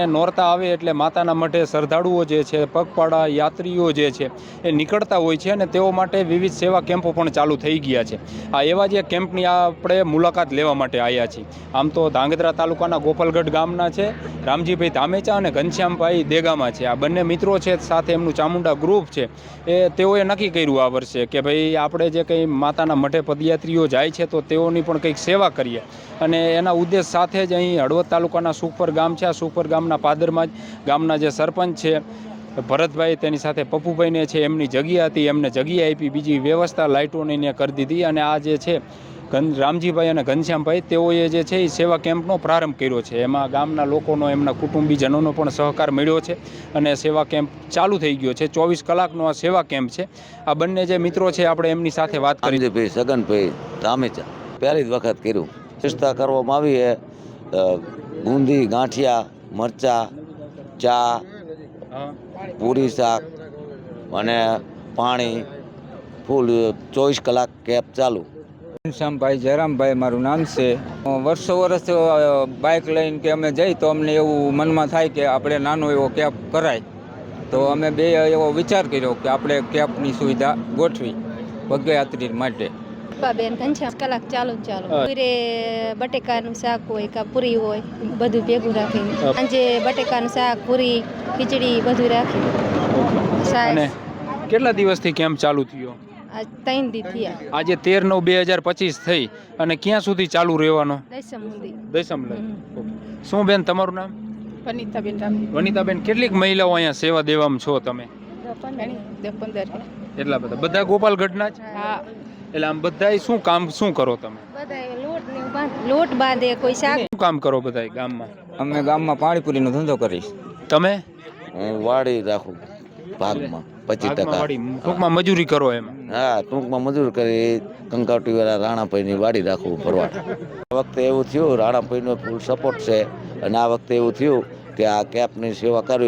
નોરતા આવે એટલે માતાના મઢે શ્રદ્ધાળુઓ જે છે, પગપાળા યાત્રીઓ જે છે એ નીકળતા હોય છે અને તેઓ માટે વિવિધ સેવા કેમ્પો પણ ચાલુ થઈ ગયા છે. આ એવા જ એક કેમ્પની આપણે મુલાકાત લેવા માટે આવ્યા છીએ. આમ તો ધાંગધ્રા તાલુકાના ગોપાલગઢ ગામના છે રામજીભાઈ ધામેચા અને ઘનશ્યામભાઈ દેગામા છે. આ બંને મિત્રો છે, સાથે એમનું ચામુંડા ગ્રુપ છે. તેઓએ નક્કી કર્યું આ વર્ષે કે ભાઈ આપણે જે કંઈ માતાના મઢે પદયાત્રીઓ જાય છે તો તેઓની પણ કંઈક સેવા કરીએ. અને એના ઉદ્દેશ સાથે જ અહીં હળવદ તાલુકાના સુખપર ગામ છે. આ સુખપર ગામના પાદરમાં જ ગામના જે સરપંચ છે ભરતભાઈ, તેની સાથે પપ્પુભાઈને છે, એમની જગ્યા હતી, એમને જગ્યા આપી, બીજી વ્યવસ્થા લાઇટોની ને કરી દીધી. અને આ જે છે રામજીભાઈ અને ઘનશ્યામભાઈ તેઓએ જે છે એ સેવા કેમ્પનો પ્રારંભ કર્યો છે. એમાં ગામના લોકોનો, એમના કુટુંબીજનોનો પણ સહકાર મળ્યો છે અને સેવા કેમ્પ ચાલુ થઈ ગયો છે. 24 કલાકનો આ સેવા કેમ્પ છે. આ બંને જે મિત્રો છે આપણે એમની સાથે વાત કરી. રામજીભાઈ સગનભાઈ ધામેચા પહેલી જ વખત કર્યું. વ્યવસ્થા કરવામાં આવી છે બુંદી, ગાંઠિયા, મરચા, ચા, પૂરી, શાક અને પાણી, ફૂલ 24 કલાક કેમ્પ ચાલુ. ઘનશ્યામભાઈ જયરામભાઈ મારું નામ છે. વર્ષ બાઇક લઈને કે અમે જઈ તો અમને એવું મનમાં થાય કે આપણે નાનો એવો કેમ્પ કરાય. તો અમે બે એવો વિચાર કર્યો કે આપણે કેમ્પની સુવિધા ગોઠવી પગયાત્રી માટે. બેન ઘનશ્યામ કલાક ચાલુ પૂરે બટેકાનું શાક હોય કે પૂરી હોય, બધું ભેગું રાખીને સાંજે બટેકાનું શાક, પૂરી, ખીચડી બધું રાખી. અને કેટલા દિવસથી કેમ્પ ચાલુ થયો? 3 દી થયા. આજે 13/9/2025 થઈ અને ક્યાં સુધી ચાલુ રહેવાનો? દસમ લઈ. શું બેન તમારું નામ? વનિતાબેન. કેટલીક મહિલાઓ અહીંયા સેવા દેવામાં છો તમે? 15. એટલા બધા ગોપાલગઢના જ? હા. એટલે આમ બધાય શું કરો તમે? લોટ બાંધે, કોઈ શાક. શું કામ કરો બધાય ગામમાં? અમે ગામમાં પાણીપુરીનો ધંધો કરીશ. તમે? હું વાડી રાખું ભાગમાં 25%. ટૂંકમાં મજૂરી કરો એમ? હા, ટૂંકમાં મજૂર કરી કંકાવટી વાળા રાણાભાઈની વાડી રાખું ભરવાડ. આ વખતે એવું થયું રાણાભાઈનો ફૂલ સપોર્ટ છે અને આ વખતે એવું થયું કે આ કેમ્પની સેવા કરવી